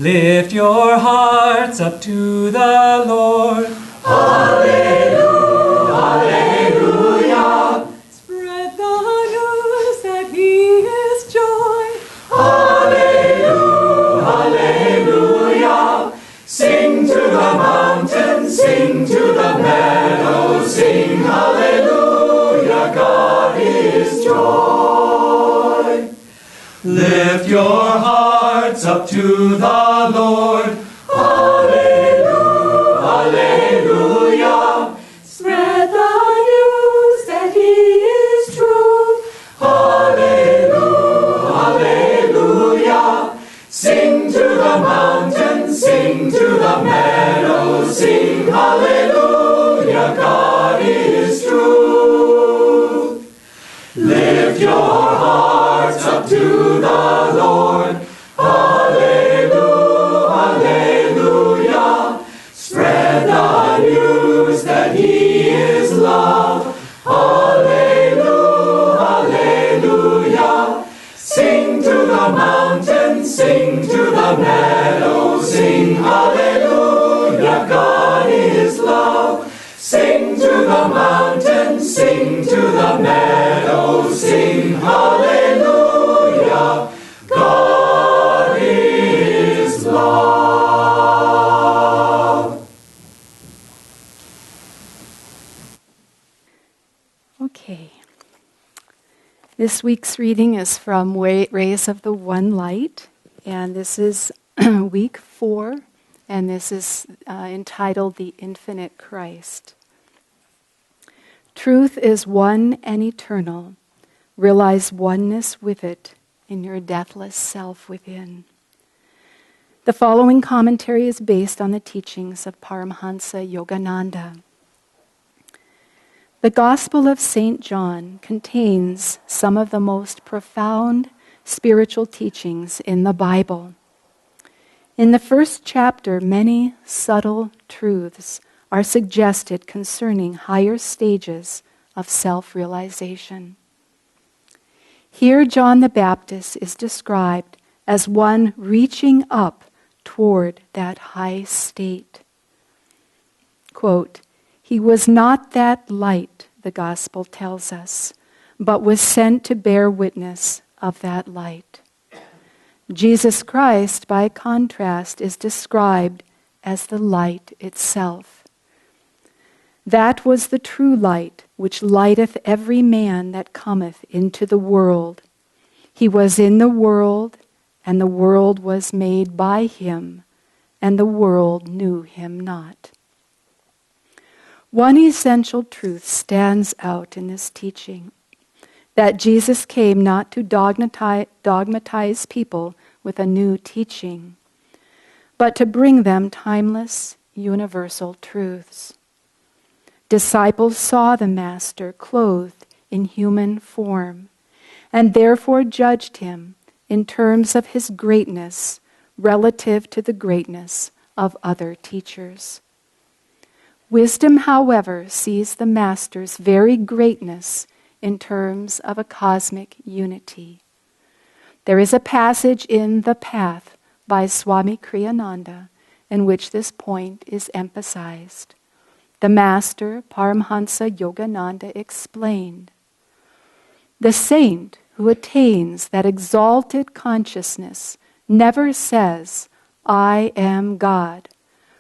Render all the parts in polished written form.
Lift your hearts up to the Lord. Hallelujah, hallelujah. Spread the news that He is joy. Hallelujah, hallelujah. Sing to the mountains, sing to the meadows, sing hallelujah, God is joy. Lift your hearts up to the Lord. Hallelujah, hallelujah. Spread the news that He is true. Hallelujah, hallelujah. Sing to the mountains, sing to the meadows, sing hallelujah, God is true. Lift your hearts up to the Lord. Hallelujah, hallelujah. Spread the news that He is love. Hallelujah, hallelujah. Sing to the mountains, sing to the meadows, sing hallelujah, God is love. Sing to the mountains, sing to the meadows, sing hallelujah, God is love. Okay. This week's reading is from Rays of the One Light, and this is week 4, and this is entitled The Infinite Christ. Truth is one and eternal. Realize oneness with it in your deathless self within. The following commentary is based on the teachings of Paramhansa Yogananda. The Gospel of St. John contains some of the most profound spiritual teachings in the Bible. In the first chapter, many subtle truths are suggested concerning higher stages of self-realization. Here, John the Baptist is described as one reaching up toward that high state. Quote, "He was not that light," the Gospel tells us, "but was sent to bear witness of that light." Jesus Christ, by contrast, is described as the light itself. That was the true light, which lighteth every man that cometh into the world. He was in the world, and the world was made by him, and the world knew him not. One essential truth stands out in this teaching, that Jesus came not to dogmatize people with a new teaching, but to bring them timeless, universal truths. Disciples saw the Master clothed in human form, and therefore judged him in terms of his greatness relative to the greatness of other teachers. Wisdom, however, sees the Master's very greatness in terms of a cosmic unity. There is a passage in The Path by Swami Kriyananda in which this point is emphasized. The Master, Paramhansa Yogananda, explained, "The saint who attains that exalted consciousness never says, 'I am God,'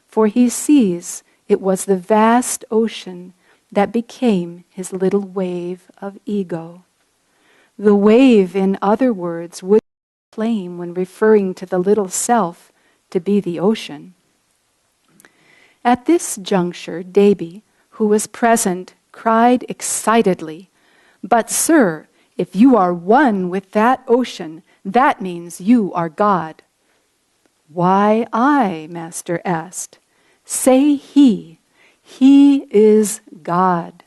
for he sees it was the vast ocean that became his little wave of ego. The wave, in other words, would claim when referring to the little self to be the ocean." At this juncture, Devi, who was present, cried excitedly, "But sir, if you are one with that ocean, that means you are God." "Why I?" Master asked. "Say he. He is God."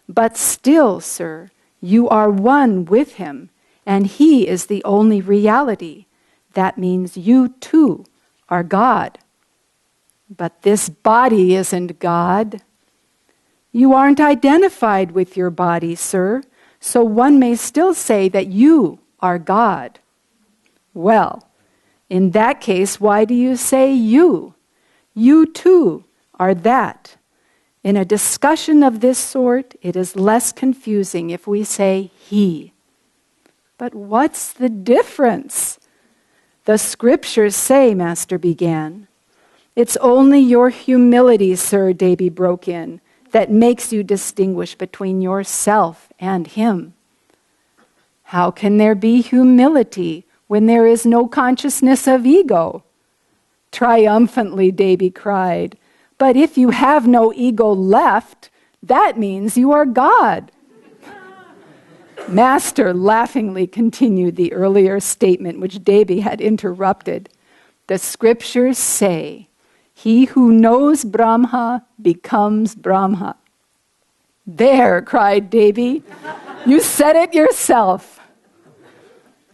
"But still, sir, you are one with him, and he is the only reality. That means you too are God." "But this body isn't God." "You aren't identified with your body, sir, so one may still say that you are God." "Well, In that case, why do you say you? You too are that. In a discussion of this sort, it is less confusing if we say he. But what's the difference? The scriptures say, Master began. It's only your humility, Sir, Davy broke in, that makes you distinguish between yourself and him. How can there be humility when there is no consciousness of ego? Triumphantly, Davy cried, but if you have no ego left, that means you are God. Master laughingly continued the earlier statement which Davy had interrupted. The scriptures say, he who knows Brahma becomes Brahma. There, cried Davy, you said it yourself.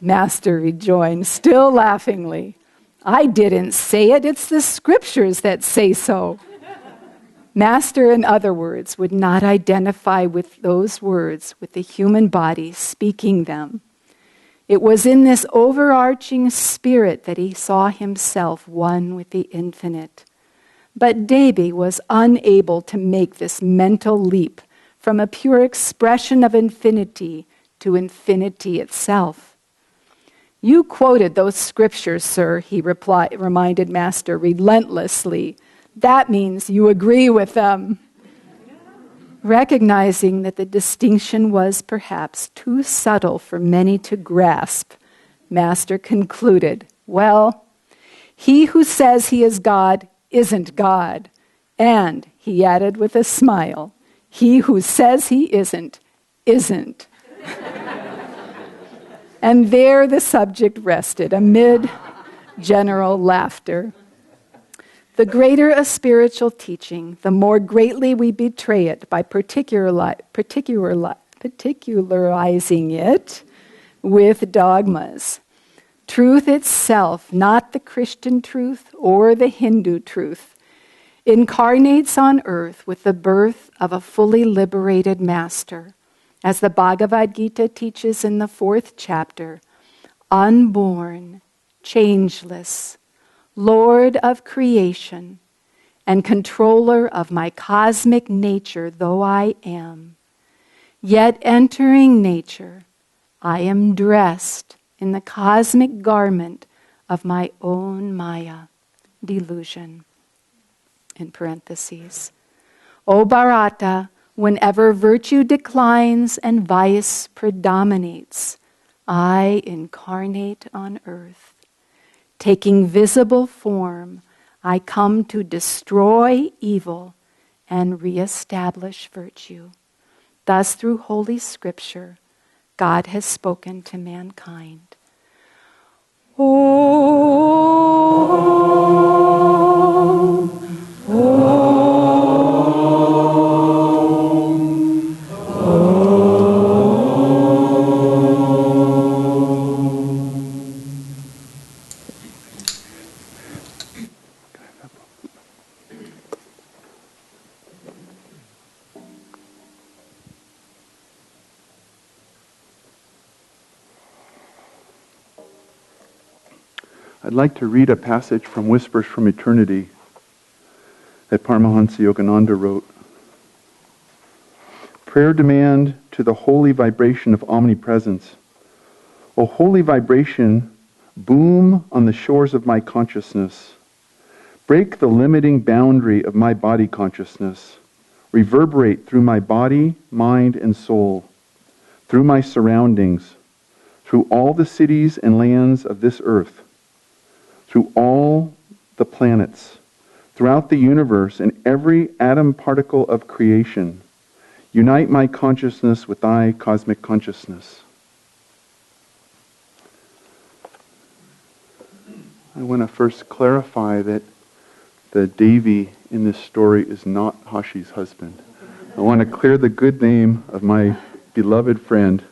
Master rejoined, still laughingly, I didn't say it, it's the scriptures that say so. Master, in other words, would not identify with those words with the human body speaking them. It was in this overarching spirit that he saw himself one with the infinite. But Davy was unable to make this mental leap from a pure expression of infinity to infinity itself. You quoted those scriptures, sir, he reminded Master relentlessly. That means you agree with them. Recognizing that the distinction was perhaps too subtle for many to grasp, Master concluded, well, he who says he is God isn't God. And, he added with a smile, he who says he isn't. And there the subject rested amid general laughter. The greater a spiritual teaching, the more greatly we betray it by particularizing it with dogmas. Truth itself, not the Christian truth or the Hindu truth, incarnates on earth with the birth of a fully liberated master, as the Bhagavad Gita teaches in the 4th chapter, unborn, changeless, Lord of creation, and controller of my cosmic nature though I am. Yet entering nature, I am dressed in the cosmic garment of my own Maya, delusion. In parentheses. O Bharata, whenever virtue declines and vice predominates, I incarnate on earth. Taking visible form, I come to destroy evil and reestablish virtue. Thus, through Holy Scripture, God has spoken to mankind. Om, Om, I'd like to read a passage from Whispers from Eternity that Paramahansa Yogananda wrote. Prayer demand to the holy vibration of omnipresence. O holy vibration, boom on the shores of my consciousness. Break the limiting boundary of my body consciousness. Reverberate through my body, mind, and soul, through my surroundings, through all the cities and lands of this earth, through all the planets, throughout the universe and every atom particle of creation. Unite my consciousness with thy cosmic consciousness. I want to first clarify that the Devi in this story is not Hashi's husband. I want to clear the good name of my beloved friend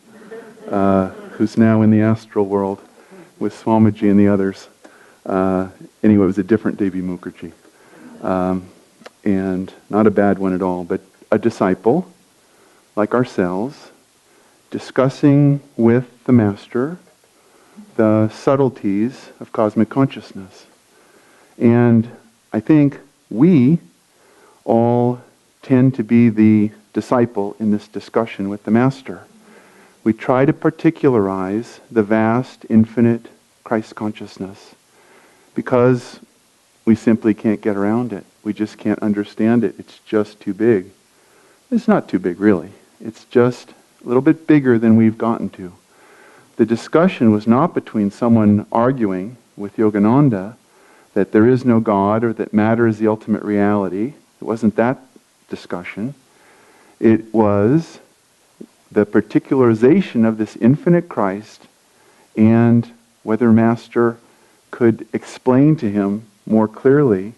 who's now in the astral world with Swamiji and the others. Anyway, it was a different Devi Mukherjee. And not a bad one at all, but a disciple, like ourselves, discussing with the Master the subtleties of cosmic consciousness. And I think we all tend to be the disciple in this discussion with the Master. We try to particularize the vast, infinite Christ consciousness because we simply can't get around it. We just can't understand it. It's just too big. It's not too big, really. It's just a little bit bigger than we've gotten to. The discussion was not between someone arguing with Yogananda that there is no God or that matter is the ultimate reality. It wasn't that discussion. It was the particularization of this infinite Christ and whether Master could explain to him more clearly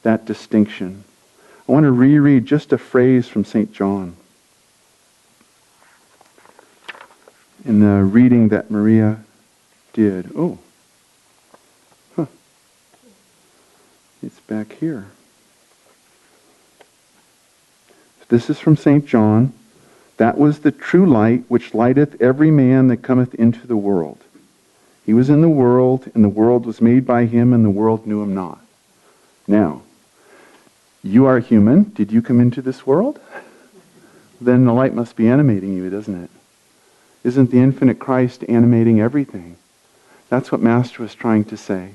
that distinction. I want to reread just a phrase from St. John. In the reading that Maria did. It's back here. This is from St. John. That was the true light which lighteth every man that cometh into the world. He was in the world, and the world was made by him, and the world knew him not. Now, you are human. Did you come into this world? Then the light must be animating you, doesn't it? Isn't the infinite Christ animating everything? That's what Master was trying to say.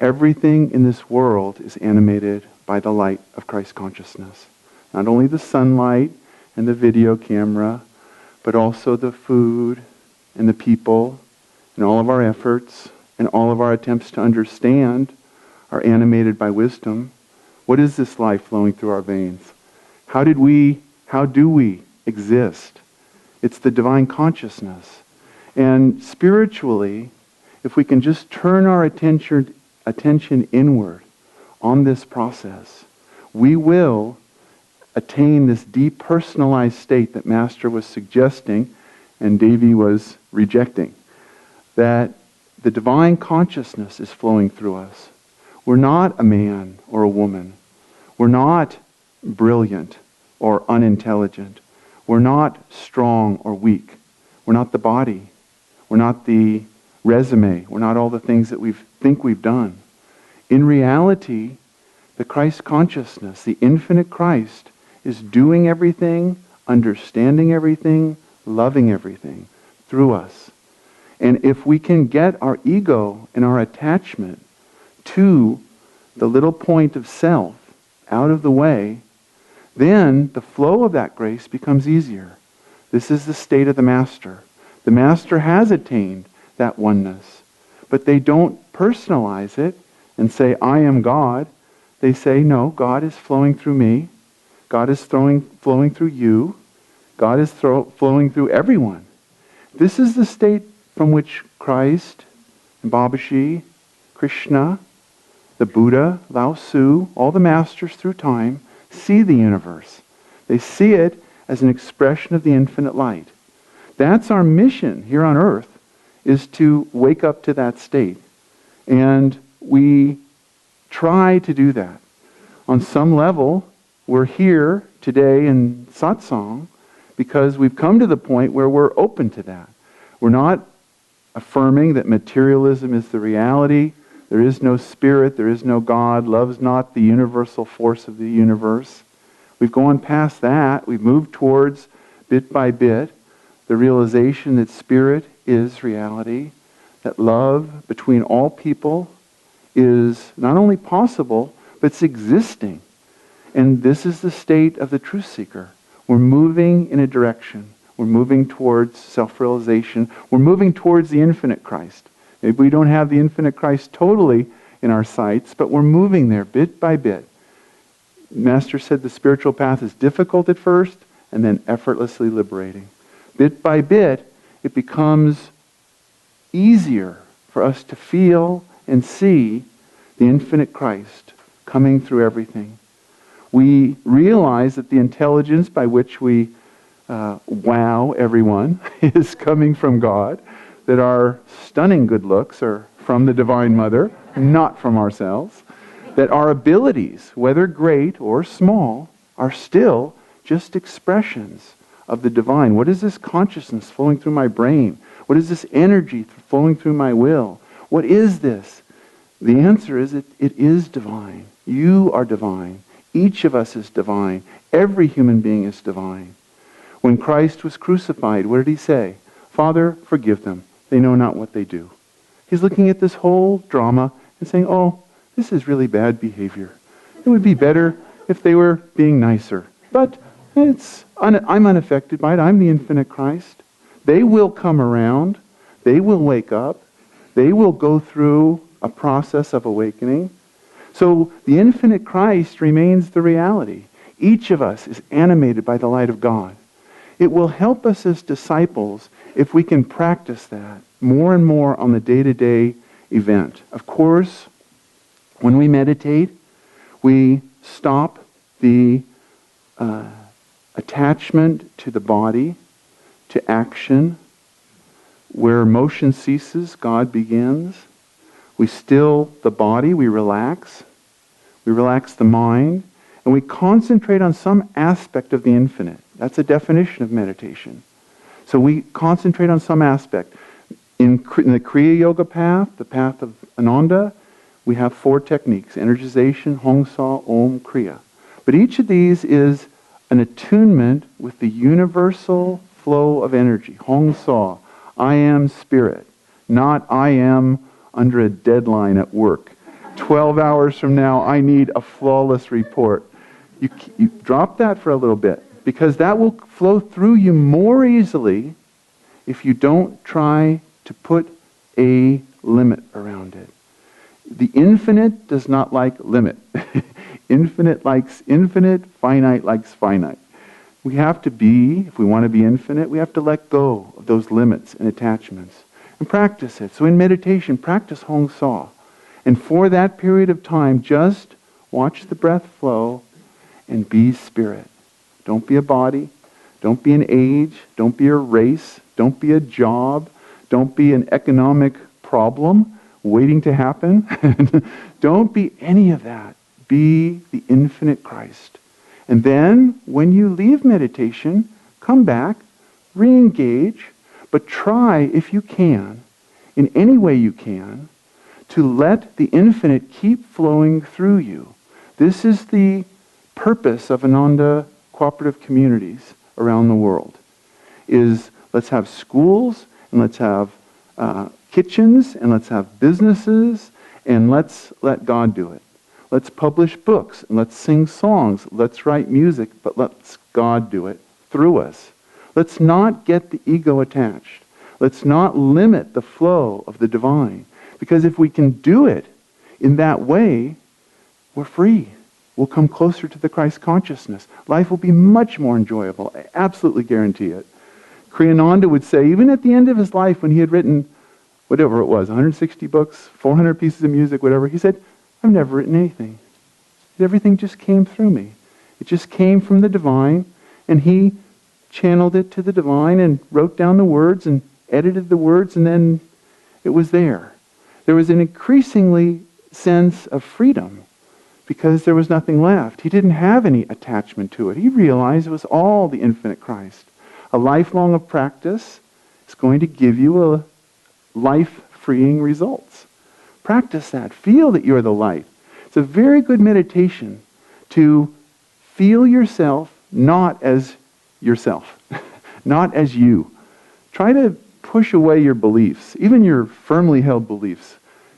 Everything in this world is animated by the light of Christ consciousness. Not only the sunlight and the video camera, but also the food and the people and all of our efforts and all of our attempts to understand are animated by wisdom. What is this life flowing through our veins? How do we exist? It's the divine consciousness. And spiritually, if we can just turn our attention inward on this process, we will attain this depersonalized state that Master was suggesting and Devi was rejecting. That the divine consciousness is flowing through us. We're not a man or a woman. We're not brilliant or unintelligent. We're not strong or weak. We're not the body. We're not the resume. We're not all the things that we think we've done. In reality, the Christ consciousness, the infinite Christ, is doing everything, understanding everything, loving everything through us. And if we can get our ego and our attachment to the little point of self out of the way, then the flow of that grace becomes easier. This is the state of the Master. The Master has attained that oneness, but they don't personalize it and say, I am God. They say, no, God is flowing through me. God is flowing through you. God is flowing through everyone. This is the state from which Christ, and Babaji, Krishna, the Buddha, Lao Tzu, all the masters through time, see the universe. They see it as an expression of the infinite light. That's our mission here on earth, is to wake up to that state. And we try to do that. On some level, we're here today in satsang because we've come to the point where we're open to that. We're not affirming that materialism is the reality. There is no spirit, there is no God. Love is not the universal force of the universe. We've gone past that. We've moved towards, bit by bit, the realization that spirit is reality, that love between all people is not only possible, but it's existing. And this is the state of the truth seeker. We're moving in a direction. We're moving towards self-realization. We're moving towards the infinite Christ. Maybe we don't have the infinite Christ totally in our sights, but we're moving there bit by bit. Master said the spiritual path is difficult at first and then effortlessly liberating. Bit by bit, it becomes easier for us to feel and see the infinite Christ coming through everything. We realize that the intelligence by which we wow everyone is coming from God, that our stunning good looks are from the Divine Mother, not from ourselves, that our abilities, whether great or small, are still just expressions of the divine? What is this consciousness flowing through my brain? What is this energy flowing through my will? What is this? The answer is it is divine. You are divine. Each of us is divine. Every human being is divine. When Christ was crucified, what did he say? Father, forgive them. They know not what they do. He's looking at this whole drama and saying, oh, this is really bad behavior. It would be better if they were being nicer. But I'm unaffected by it. I'm the infinite Christ. They will come around. They will wake up. They will go through a process of awakening. So the infinite Christ remains the reality. Each of us is animated by the light of God. It will help us as disciples if we can practice that more and more on the day-to-day event. Of course, when we meditate, we stop the attachment to the body, to action. Where motion ceases, God begins. We still the body, we relax the mind, and we concentrate on some aspect of the infinite. That's a definition of meditation. So we concentrate on some aspect. In the Kriya Yoga path, the path of Ananta, we have 4 techniques: energization, Hongsa, Om, Kriya. But each of these is an attunement with the universal flow of energy. Hongsa, I am spirit, not I am under a deadline at work. 12 hours from now, I need a flawless report. You drop that for a little bit, because that will flow through you more easily if you don't try to put a limit around it. The infinite does not like limit. Infinite likes infinite, finite likes finite. We have to be, if we want to be infinite, we have to let go of those limits and attachments and practice it. So in meditation, practice Hong Sa. And for that period of time, just watch the breath flow and be spirit. Don't be a body. Don't be an age. Don't be a race. Don't be a job. Don't be an economic problem waiting to happen. Don't be any of that. Be the infinite Christ. And then, when you leave meditation, come back, re-engage, but try, if you can, in any way you can, to let the infinite keep flowing through you. This is the purpose of Ananda cooperative communities around the world, is let's have schools, and let's have kitchens, and let's have businesses, and let's let God do it. Let's publish books, and let's sing songs, let's write music, but let's God do it through us. Let's not get the ego attached. Let's not limit the flow of the divine. Because if we can do it in that way, we're free. We'll come closer to the Christ consciousness. Life will be much more enjoyable. I absolutely guarantee it. Kriyananda would say, even at the end of his life, when he had written whatever it was, 160 books, 400 pieces of music, whatever, he said, I've never written anything. Everything just came through me. It just came from the divine, and he channeled it to the divine and wrote down the words and edited the words, and then it was there. There was an increasingly sense of freedom because there was nothing left. He didn't have any attachment to it. He realized it was all the infinite Christ. A lifelong of practice is going to give you a life-freeing results. Practice that. Feel that you're the light. It's a very good meditation to feel yourself not as yourself, not as you. Try to push away your beliefs, even your firmly held beliefs,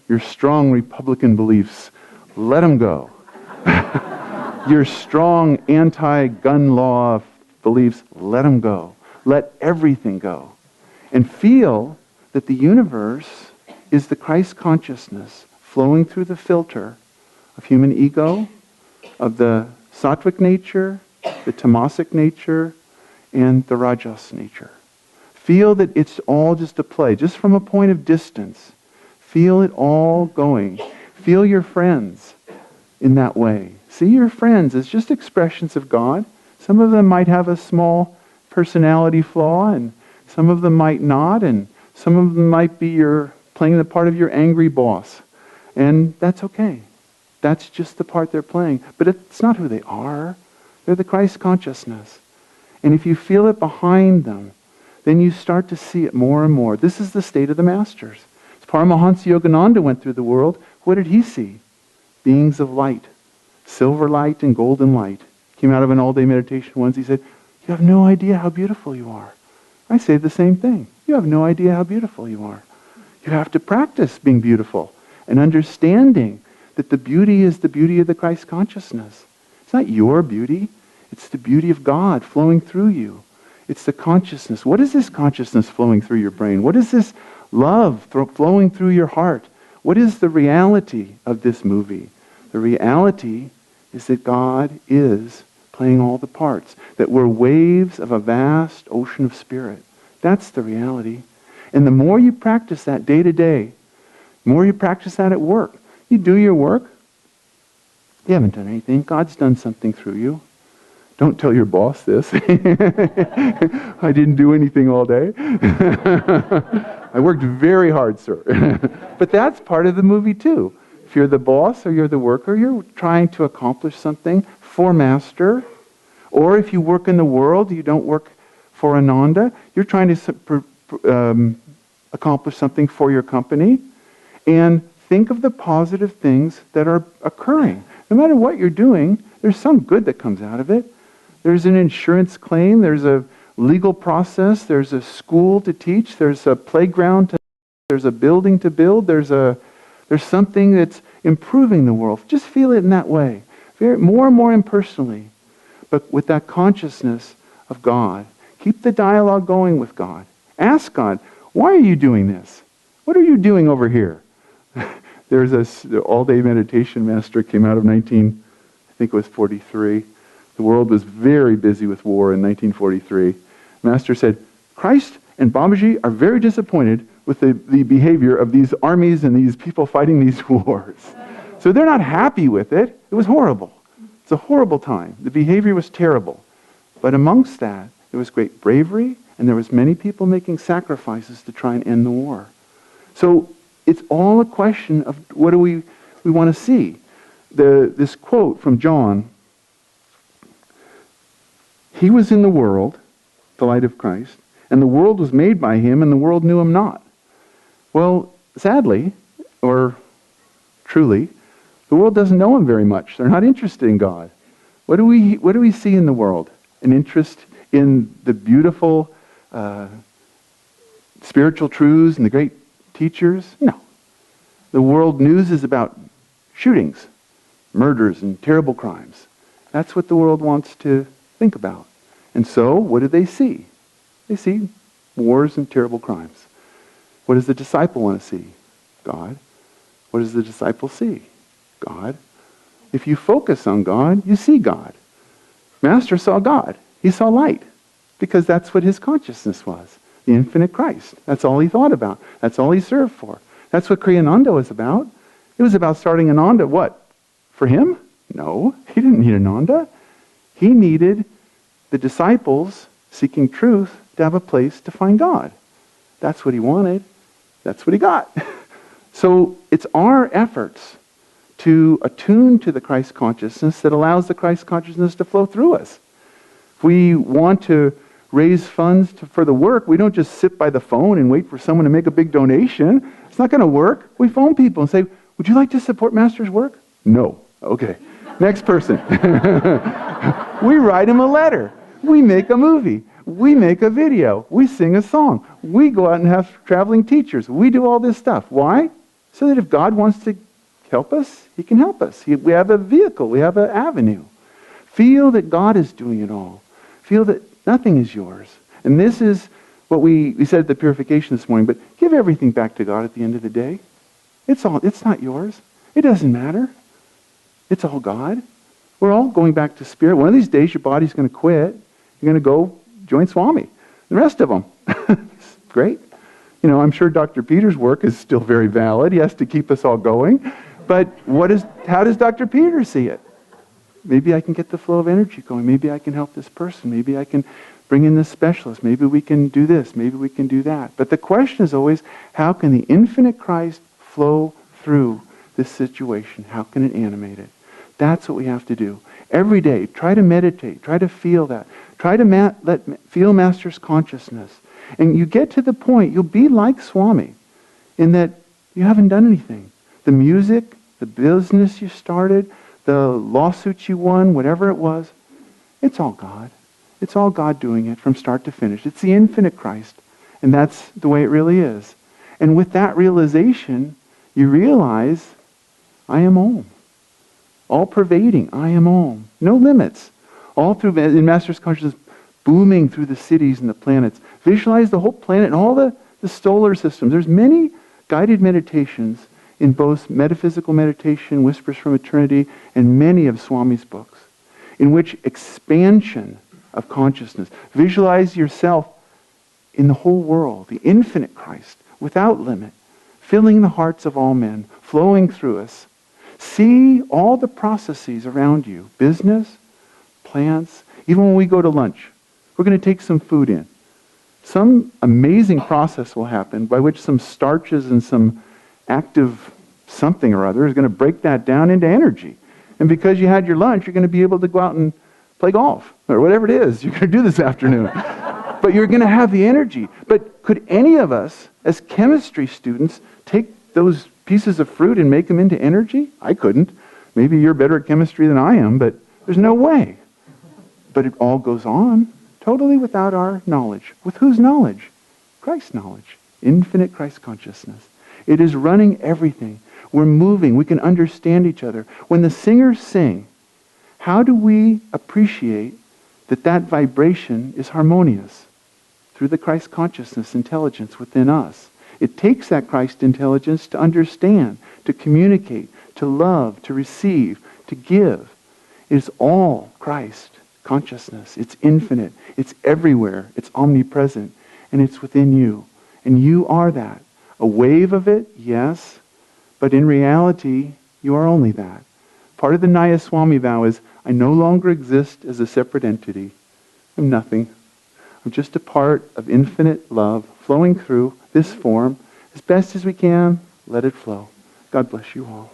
your strong Republican beliefs. Let them go. Your strong anti-gun law beliefs, let them go. Let everything go. And feel that the universe is the Christ consciousness flowing through the filter of human ego, of the sattvic nature, the tamasic nature, and the rajas nature. Feel that it's all just a play, just from a point of distance. Feel it all going. Feel your friends in that way. See your friends as just expressions of God. Some of them might have a small personality flaw, and some of them might not, and some of them might be playing the part of your angry boss. And that's okay. That's just the part they're playing. But it's not who they are. They're the Christ consciousness. And if you feel it behind them, then you start to see it more and more. This is the state of the masters. As Paramahansa Yogananda went through the world, what did he see? Beings of light, silver light and golden light. Came out of an all-day meditation once. He said, you have no idea how beautiful you are. I say the same thing. You have no idea how beautiful you are. You have to practice being beautiful and understanding that the beauty is the beauty of the Christ consciousness. It's not your beauty. It's the beauty of God flowing through you. It's the consciousness. What is this consciousness flowing through your brain? What is this love flowing through your heart? What is the reality of this movie? The reality is that God is playing all the parts, that we're waves of a vast ocean of spirit. That's the reality. And the more you practice that day to day, the more you practice that at work. You do your work. You haven't done anything. God's done something through you. Don't tell your boss this. I didn't do anything all day. I worked very hard, sir. But that's part of the movie too. If you're the boss or you're the worker, you're trying to accomplish something for Master. Or if you work in the world, you don't work for Ananda, you're trying to accomplish something for your company. And think of the positive things that are occurring. No matter what you're doing, there's some good that comes out of it. There's an insurance claim, there's a legal process, there's a school to teach, there's a playground to, there's a building to build, there's something that's improving the world. Just feel it in that way. More and more impersonally, but with that consciousness of God. Keep the dialogue going with God. Ask God, why are you doing this? What are you doing over here? There's the all-day meditation master came out of I think it was 43. The world was very busy with war in 1943. Master said, Christ and Babaji are very disappointed with the behavior of these armies and these people fighting these wars. So they're not happy with it. It was horrible. It's a horrible time. The behavior was terrible. But amongst that, there was great bravery, and there was many people making sacrifices to try and end the war. So it's all a question of what do we want to see. This quote from John, he was in the world, the light of Christ, and the world was made by him, and the world knew him not. Well, sadly, or truly, the world doesn't know him very much. They're not interested in God. What do we see in the world? An interest in the beautiful spiritual truths and the great teachers? No. The world news is about shootings, murders, and terrible crimes. That's what the world wants to think about. And so, what do they see? They see wars and terrible crimes. What does the disciple want to see? God. What does the disciple see? God. If you focus on God, you see God. Master saw God. He saw light. Because that's what his consciousness was. The infinite Christ. That's all he thought about. That's all he served for. That's what Kriyananda was about. It was about starting Ananda, what? For him? No. He didn't need Ananda. He needed the disciples seeking truth to have a place to find God. That's what he wanted. That's what he got. So it's our efforts to attune to the Christ consciousness that allows the Christ consciousness to flow through us. If we want to raise funds for the work, we don't just sit by the phone and wait for someone to make a big donation. It's not going to work. We phone people and say, would you like to support Master's work? No. Okay. Next person. We write him a letter. We make a movie. We make a video. We sing a song. We go out and have traveling teachers. We do all this stuff. Why? So that if God wants to help us, he can help us. We have a vehicle. We have an avenue. Feel that God is doing it all. Feel that nothing is yours. And this is what we said at the purification this morning, but give everything back to God at the end of the day. It's not yours. It doesn't matter. It's all God. We're all going back to spirit. One of these days your body's going to quit. You're going to go join Swami. The rest of them. It's great. You know, I'm sure Dr. Peter's work is still very valid. He has to keep us all going. But how does Dr. Peter see it? Maybe I can get the flow of energy going. Maybe I can help this person. Maybe I can bring in this specialist. Maybe we can do this. Maybe we can do that. But the question is always, how can the infinite Christ flow through this situation? How can it animate it? That's what we have to do. Every day, try to meditate. Try to feel that. Try to feel Master's consciousness. And you get to the point, you'll be like Swami, in that you haven't done anything. The music, the business you started, the lawsuits you won, whatever it was, it's all God. It's all God doing it from start to finish. It's the infinite Christ. And that's the way it really is. And with that realization, you realize, I am Om. All pervading, I am Om. No limits. All through, in Master's consciousness, booming through the cities and the planets. Visualize the whole planet and all the solar systems. There's many guided meditations in both metaphysical meditation, Whispers from Eternity, and many of Swami's books, in which expansion of consciousness. Visualize yourself in the whole world, the infinite Christ, without limit, filling the hearts of all men, flowing through us. See all the processes around you, business, plants, even when we go to lunch. We're going to take some food in. Some amazing process will happen by which some starches and some active something or other is going to break that down into energy. And because you had your lunch, you're going to be able to go out and play golf or whatever it is you're going to do this afternoon. But you're going to have the energy. But could any of us, as chemistry students, take those pieces of fruit and make them into energy? I couldn't. Maybe you're better at chemistry than I am, but there's no way. But it all goes on, totally without our knowledge. With whose knowledge? Christ's knowledge. Infinite Christ consciousness. It is running everything. We're moving. We can understand each other. When the singers sing, how do we appreciate that that vibration is harmonious? Through the Christ consciousness intelligence within us. It takes that Christ intelligence to understand, to communicate, to love, to receive, to give. It is all Christ consciousness. It's infinite. It's everywhere. It's omnipresent. And it's within you. And you are that. A wave of it, yes. But in reality, you are only that. Part of the Nayaswami vow is, I no longer exist as a separate entity. I'm nothing. I'm just a part of infinite love flowing through this form. As best as we can, let it flow. God bless you all.